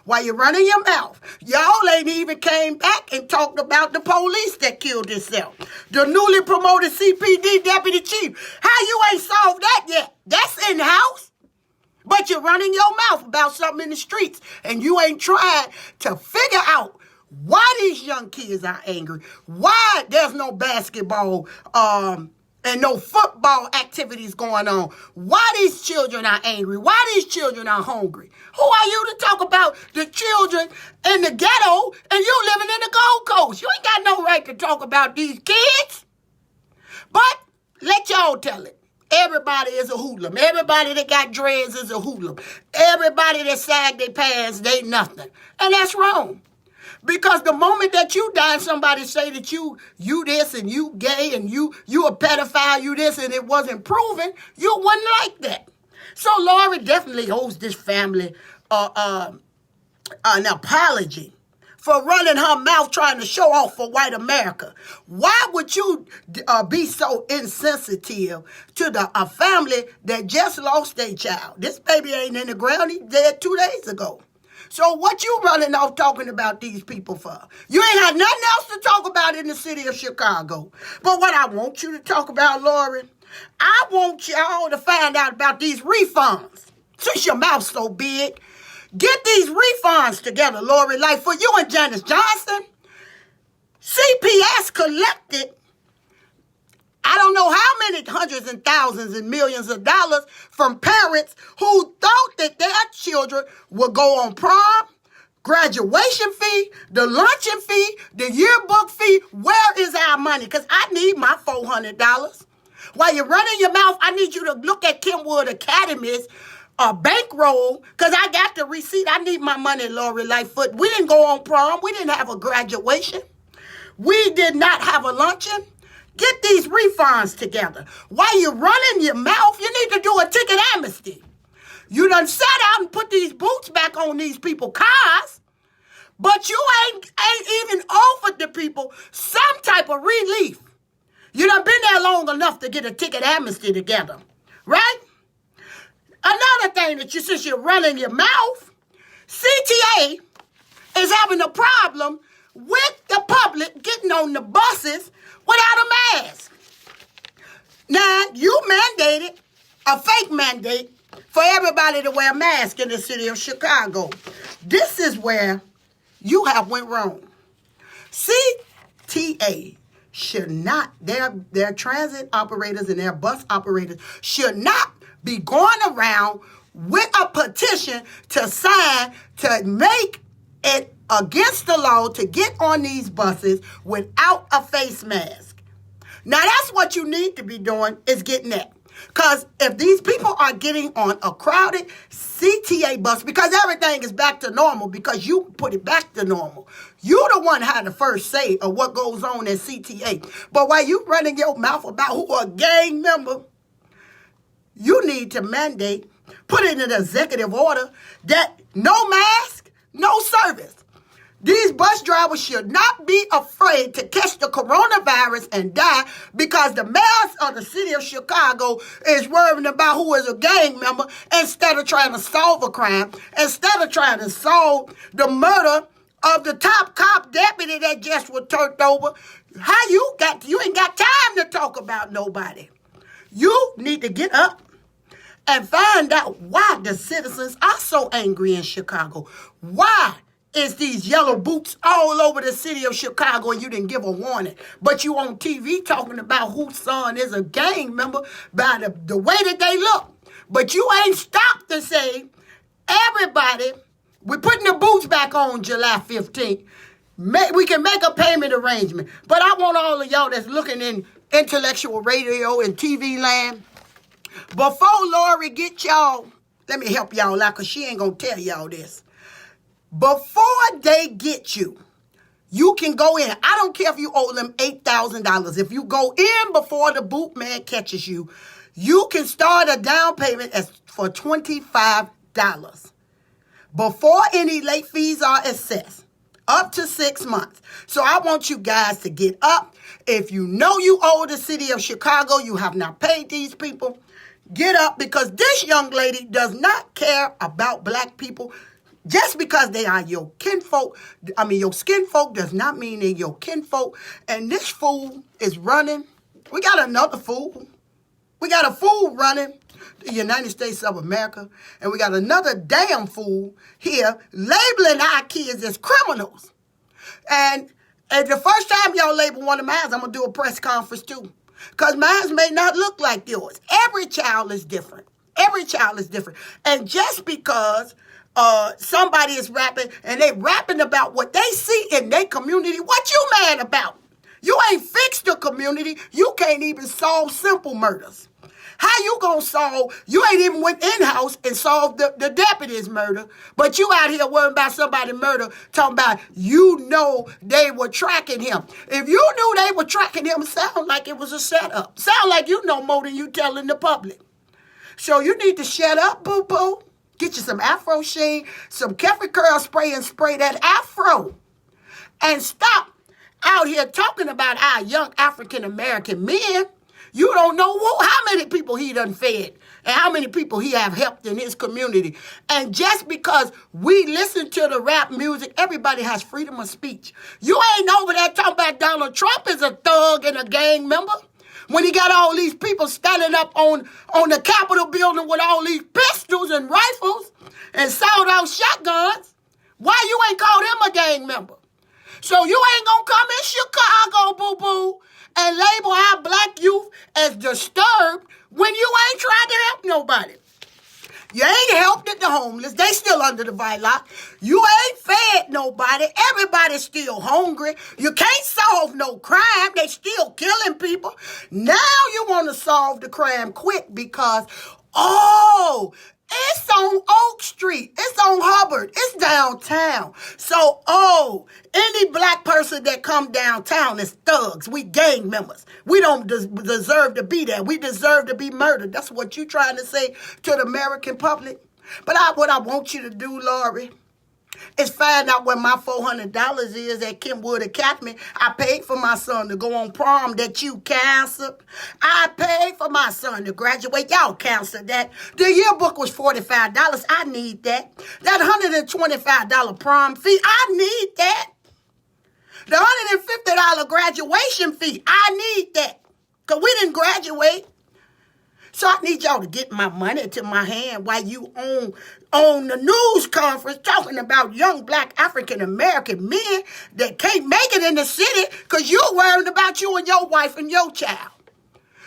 While you're running your mouth. Y'all ain't even came back and talked about the police that killed himself. The newly promoted CPD deputy chief. How you ain't solved that yet? That's in the house. But you're running your mouth about something in the streets, and you ain't tried to figure out why these young kids are angry, why there's no basketball and no football activities going on, why these children are angry, why these children are hungry. Who are you to talk about the children in the ghetto and you living in the Gold Coast? You ain't got no right to talk about these kids. But let y'all tell it. Everybody is a hoodlum. Everybody that got dreads is a hoodlum. Everybody that sagged their pants, they nothing. And that's wrong. Because the moment that you die and somebody say that you this and you gay and you a pedophile, you this, and it wasn't proven, you wouldn't like that. So Lori definitely owes this family an apology for running her mouth trying to show off for white America. Why would you be so insensitive to a family that just lost their child? This baby ain't in the ground. He dead 2 days ago. So what you running off talking about these people for? You ain't had nothing else to talk about in the city of Chicago. But what I want you to talk about, Lori, I want y'all to find out about these refunds. Since your mouth's so big, get these refunds together, Lori. Like for you and Janice Johnson, CPS collected, I don't know how many hundreds and thousands and millions of dollars from parents who thought that their children would go on prom, graduation fee, the luncheon fee, the yearbook fee. Where is our money? Because I need my $400. While you're running your mouth, I need you to look at Kenwood Academy's bankroll, because I got the receipt. I need my money, Lori Lightfoot. We didn't go on prom. We didn't have a graduation. We did not have a luncheon. Get these refunds together. While you're running your mouth, you need to do a ticket amnesty. You done sat out and put these boots back on these people's cars, but you ain't even offered the people some type of relief. You done been there long enough to get a ticket amnesty together, right? Another thing that since you're running your mouth, CTA is having a problem with the public getting on the buses without a mask. Now, you mandated a fake mandate for everybody to wear a mask in the city of Chicago. This is where you have went wrong. CTA should not, their transit operators and their bus operators should not be going around with a petition to sign to make it against the law to get on these buses without a face mask. Now, that's what you need to be doing, is getting that. Because if these people are getting on a crowded CTA bus, because everything is back to normal, because you put it back to normal. You're the one had the first say of what goes on at CTA. But while you running your mouth about who a gang member, you need to mandate, put in an executive order that no mask, no service. These bus drivers should not be afraid to catch the coronavirus and die because the mayor of the city of Chicago is worrying about who is a gang member instead of trying to solve a crime, instead of trying to solve the murder of the top cop deputy that just was turned over. How you ain't got time to talk about nobody. You need to get up and find out why the citizens are so angry in Chicago. Why is these yellow boots all over the city of Chicago and you didn't give a warning? But you on TV talking about whose son is a gang member by the way that they look. But you ain't stopped to say, everybody, we're putting the boots back on July 15th. We can make a payment arrangement. But I want all of y'all that's looking in intellectual radio and TV land, before Lori get y'all, let me help y'all out because she ain't going to tell y'all this. Before they get you, you can go in. I don't care if you owe them $8,000. If you go in before the boot man catches you, You can start a down payment for $25 before any late fees are assessed, up to 6 months. So I want you guys to get up. If you know you owe the city of Chicago, you have not paid these people, get up, because this young lady does not care about black people. Just because they are your kinfolk, your skin folk does not mean they're your kinfolk. And this fool is running. We got another fool. We got a fool running the United States of America. And we got another damn fool here labeling our kids as criminals. And the first time y'all label one of mine, I'm going to do a press conference too. Because mine may not look like yours. Every child is different. Every child is different. And just because somebody is rapping and they rapping about what they see in their community, what you mad about? You ain't fixed the community. You can't even solve simple murders. How you gonna solve? You ain't even went in-house and solved the deputy's murder, but you out here worrying about somebody's murder, talking about they were tracking him. If you knew they were tracking him, sound like it was a setup. Sound like you know more than you telling the public. So you need to shut up, boo-boo. Get you some Afro Sheen, some Kefir curl spray, and spray that Afro. And stop out here talking about our young African-American men. You don't know how many people he done fed and how many people he have helped in his community. And just because we listen to the rap music, everybody has freedom of speech. You ain't over there talking about Donald Trump is a thug and a gang member. When he got all these people standing up on the Capitol building with all these pistols and rifles and sawed-off shotguns, why you ain't called him a gang member? So you ain't gonna come in Chicago, boo-boo, and label our black youth as disturbed when you ain't trying to help nobody. You ain't helped the homeless. They still under the violence. You ain't fed nobody. Everybody's still hungry. You can't solve no crime. They still killing people. Now you want to solve the crime quick because, it's on Oak Street. It's on Hubbard. It's downtown. So, any black person that come downtown is thugs. We gang members. We don't deserve to be there. We deserve to be murdered. That's what you trying to say to the American public. But what I want you to do, Lori, is find out what my $400 is at Kenwood Academy. I paid for my son to go on prom that you canceled. I paid for my son to graduate. Y'all canceled that. The yearbook was $45. I need that. That $125 prom fee, I need that. The $150 graduation fee, I need that. Because we didn't graduate. So I need y'all to get my money to my hand while you on the news conference talking about young black African-American men that can't make it in the city because you're worried about you and your wife and your child.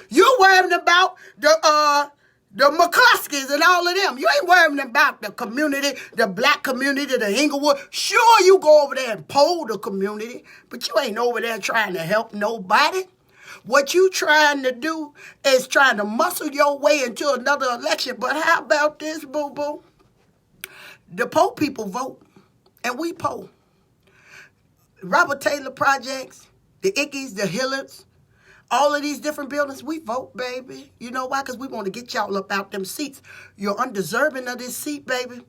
You're worried about the McCluskeys and all of them. You ain't worrying about the community, the black community, the Inglewood. Sure, you go over there and poll the community, but you ain't over there trying to help nobody. What you trying to do is trying to muscle your way into another election. But how about this, boo-boo? The poor people vote, and we poll. Robert Taylor Projects, the Ickies, the Hillards, all of these different buildings, we vote, baby. You know why? Because we want to get y'all up out them seats. You're undeserving of this seat, baby,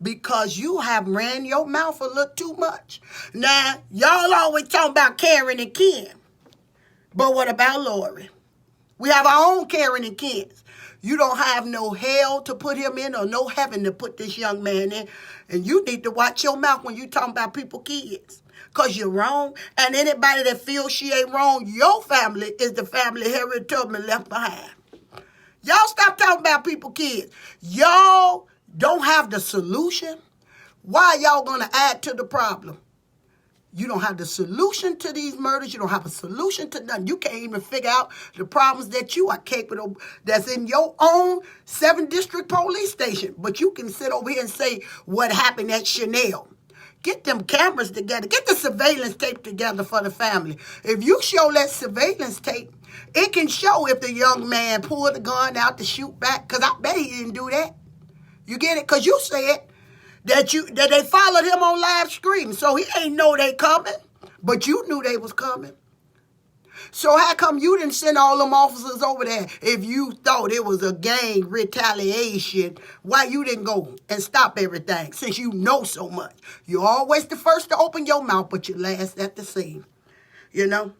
because you have ran your mouth a little too much. Now, y'all always talking about Karen and Ken. But what about Lori? We have our own Karen and Kens. You don't have no hell to put him in or no heaven to put this young man in. And you need to watch your mouth when you talking about people's kids. Because you're wrong. And anybody that feels she ain't wrong, your family is the family Harriet Tubman left behind. Y'all stop talking about people's kids. Y'all don't have the solution. Why y'all going to add to the problem? You don't have the solution to these murders. You don't have a solution to nothing. You can't even figure out the problems that you are capable, that's in your own 7th District Police Station. But you can sit over here and say what happened at Chanel. Get them cameras together. Get the surveillance tape together for the family. If you show that surveillance tape, it can show if the young man pulled the gun out to shoot back. Because I bet he didn't do that. You get it? Because you said that they followed him on live stream. So he ain't know they coming, but you knew they was coming. So how come you didn't send all them officers over there if you thought it was a gang retaliation? Why you didn't go and stop everything since you know so much? You're always the first to open your mouth, but you're last at the scene, you know?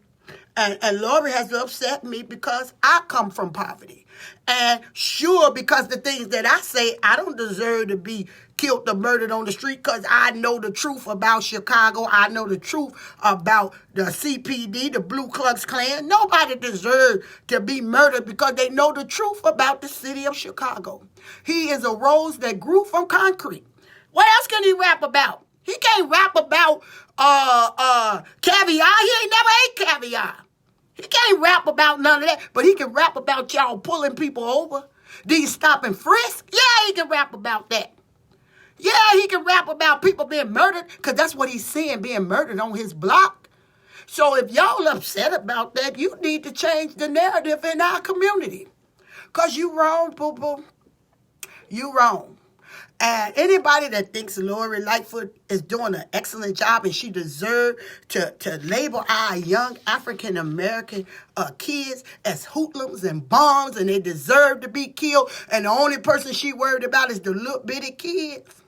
And Lori has upset me because I come from poverty. And sure, because the things that I say, I don't deserve to be killed or murdered on the street because I know the truth about Chicago. I know the truth about the CPD, the Ku Klux Klan. Nobody deserves to be murdered because they know the truth about the city of Chicago. He is a rose that grew from concrete. What else can he rap about? He can't rap about caviar. He ain't never ate caviar. He can't rap about none of that, but he can rap about y'all pulling people over. These stop and frisk. Yeah, he can rap about that. Yeah, he can rap about people being murdered, because that's what he's saying, being murdered on his block. So if y'all upset about that, you need to change the narrative in our community. Because you wrong, boo-boo. You wrong. And anybody that thinks Lori Lightfoot is doing an excellent job and she deserves to label our young African-American kids as hoodlums and bums and they deserve to be killed and the only person she worried about is the little bitty kids,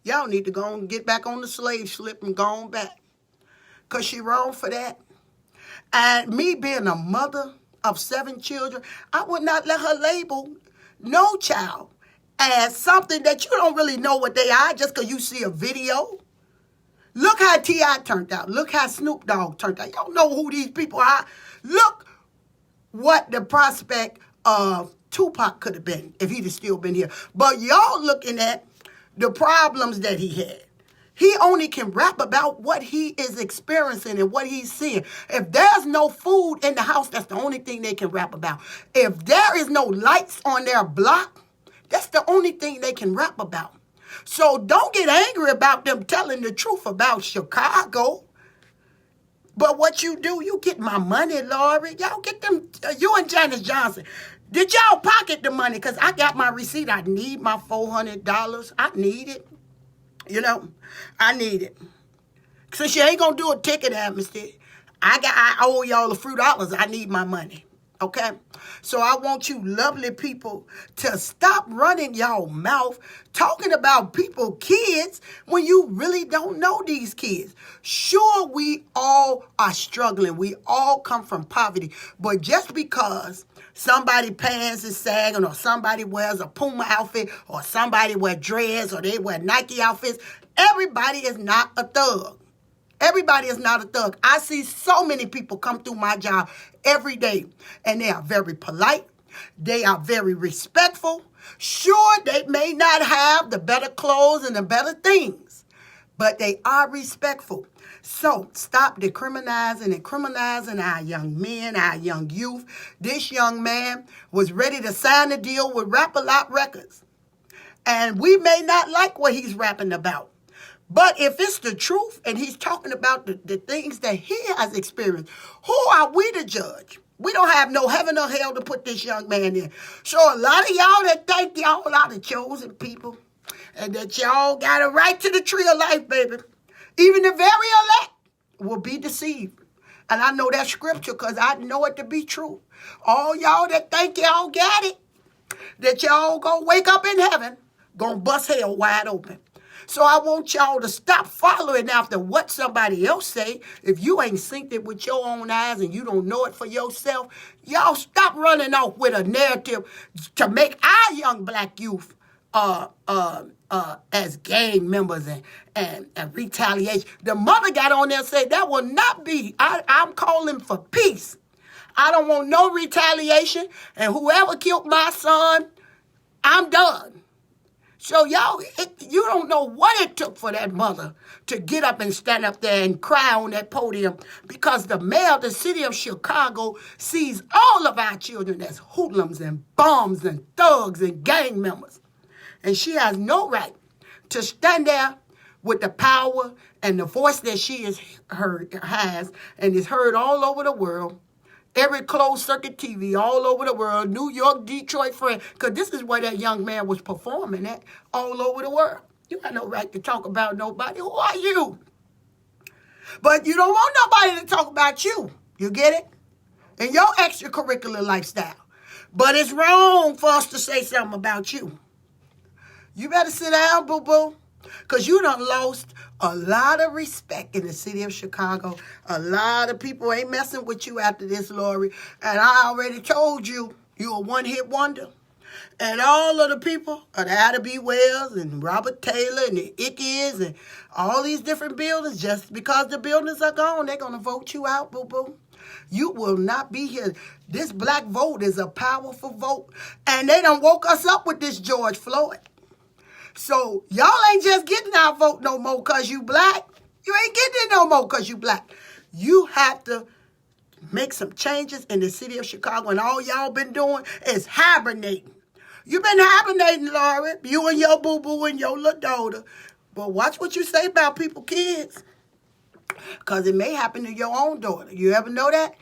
y'all need to go and get back on the slave slip and go on back. Because she wrong for that. And me being a mother of 7 children, I would not let her label no child as something that you don't really know what they are just because you see a video. Look how T.I. turned out. Look how Snoop Dogg turned out. You don't know who these people are. Look what the prospect of Tupac could have been if he'd have still been here. But y'all looking at the problems that he had. He only can rap about what he is experiencing and what he's seeing. If there's no food in the house, that's the only thing they can rap about. If there is no lights on their block, that's the only thing they can rap about. So don't get angry about them telling the truth about Chicago. But what you do, you get my money, Lori. Y'all get them, you and Janice Johnson. Did y'all pocket the money? Because I got my receipt. I need my $400. I need it. You know, I need it. Since you ain't going to do a ticket amnesty, I owe y'all a few dollars. I need my money. Okay? So I want you lovely people to stop running y'all mouth talking about people, kids, when you really don't know these kids. Sure, we all are struggling. We all come from poverty. But just because somebody pants is sagging or somebody wears a Puma outfit or somebody wear dreads or they wear Nike outfits, everybody is not a thug. Everybody is not a thug. I see so many people come through my job every day, and they are very polite. They are very respectful. Sure, they may not have the better clothes and the better things, but they are respectful. So stop decriminalizing and criminalizing our young men, our young youth. This young man was ready to sign a deal with Rap-A-Lot Records, and we may not like what he's rapping about. But if it's the truth and he's talking about the things that he has experienced, who are we to judge? We don't have no heaven or hell to put this young man in. So a lot of y'all that think y'all are the chosen people and that y'all got a right to the tree of life, baby, even the very elect will be deceived. And I know that scripture because I know it to be true. All y'all that think y'all got it, that y'all gonna wake up in heaven, gonna bust hell wide open. So I want y'all to stop following after what somebody else say. If you ain't synced it with your own eyes and you don't know it for yourself, y'all stop running off with a narrative to make our young black youth as gang members and retaliation. The mother got on there and said that will not be. I'm calling for peace. I don't want no retaliation. And whoever killed my son, I'm done. So y'all, you don't know what it took for that mother to get up and stand up there and cry on that podium because the mayor of the city of Chicago sees all of our children as hoodlums and bums and thugs and gang members. And she has no right to stand there with the power and the voice that she has and is heard all over the world. Every closed circuit TV all over the world, New York, Detroit, France, because this is where that young man was performing at all over the world. You got no right to talk about nobody. Who are you? But you don't want nobody to talk about you. You get it? And your extracurricular lifestyle. But it's wrong for us to say something about you. You better sit down, boo-boo. Because you done lost a lot of respect in the city of Chicago. A lot of people ain't messing with you after this, Lori. And I already told you, you a one-hit wonder. And all of the people, the Ada B. Wells and Robert Taylor and the Ickies and all these different buildings, just because the buildings are gone, they're going to vote you out, boo-boo. You will not be here. This black vote is a powerful vote. And they done woke us up with this George Floyd. So y'all ain't just getting our vote no more because you black. You ain't getting it no more because you black. You have to make some changes in the city of Chicago. And all y'all been doing is hibernating. You've been hibernating, Lauren. You and your boo-boo and your little daughter. But watch what you say about people's kids. Because it may happen to your own daughter. You ever know that?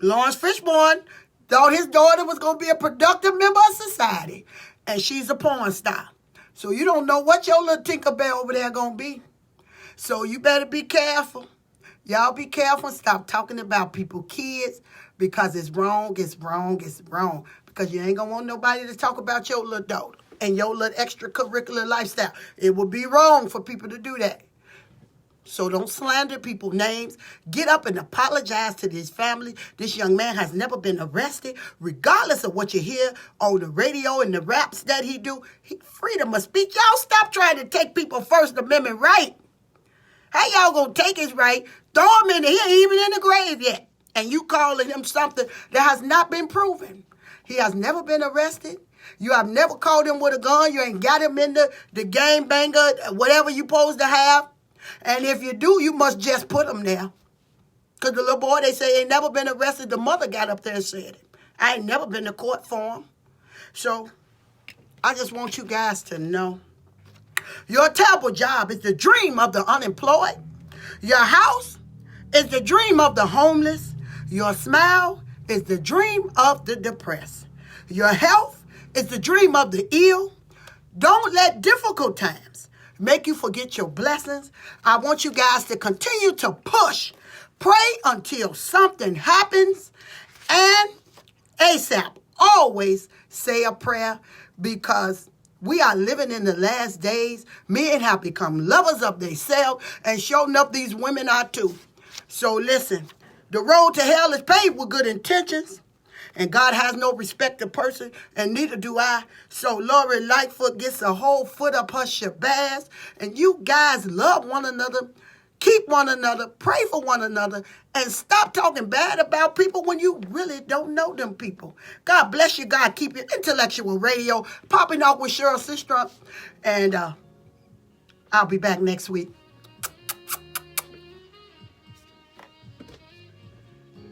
Lawrence Fishburne thought his daughter was going to be a productive member of society. And she's a porn star. So you don't know what your little Tinkerbell over there going to be. So you better be careful. Y'all be careful and stop talking about people's kids because it's wrong, it's wrong, it's wrong. Because you ain't going to want nobody to talk about your little daughter and your little extracurricular lifestyle. It would be wrong for people to do that. So don't slander people's names. Get up and apologize to this family. This young man has never been arrested. Regardless of what you hear on the radio and the raps that he do, freedom of speech. Y'all stop trying to take people's First Amendment right. How y'all gonna take his right, throw him in there, he ain't even in the grave yet, and you calling him something that has not been proven? He has never been arrested. You have never caught him with a gun. You ain't got him in the game banger, whatever you supposed to have. And if you do, you must just put him there. Because the little boy, they say, ain't never been arrested. The mother got up there and said it. I ain't never been to court for him. So I just want you guys to know your terrible job is the dream of the unemployed. Your house is the dream of the homeless. Your smile is the dream of the depressed. Your health is the dream of the ill. Don't let difficult times make you forget your blessings. I want you guys to continue to push. Pray until something happens. And ASAP, always say a prayer because we are living in the last days. Men have become lovers of themselves and showing up these women are too. So listen, the road to hell is paved with good intentions. And God has no respect of person, and neither do I. So Lori Lightfoot gets a whole foot up her shabazz. And you guys love one another, keep one another, pray for one another, and stop talking bad about people when you really don't know them people. God bless you. God keep you. Intellectual Radio, popping off with Cheryl Sistrum. And I'll be back next week.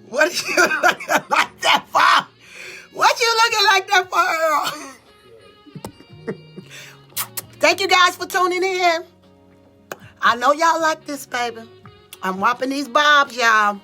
What are you looking like that for? What you looking like that for, Earl? Thank you guys for tuning in. I know y'all like this, baby. I'm whopping these bobs, y'all.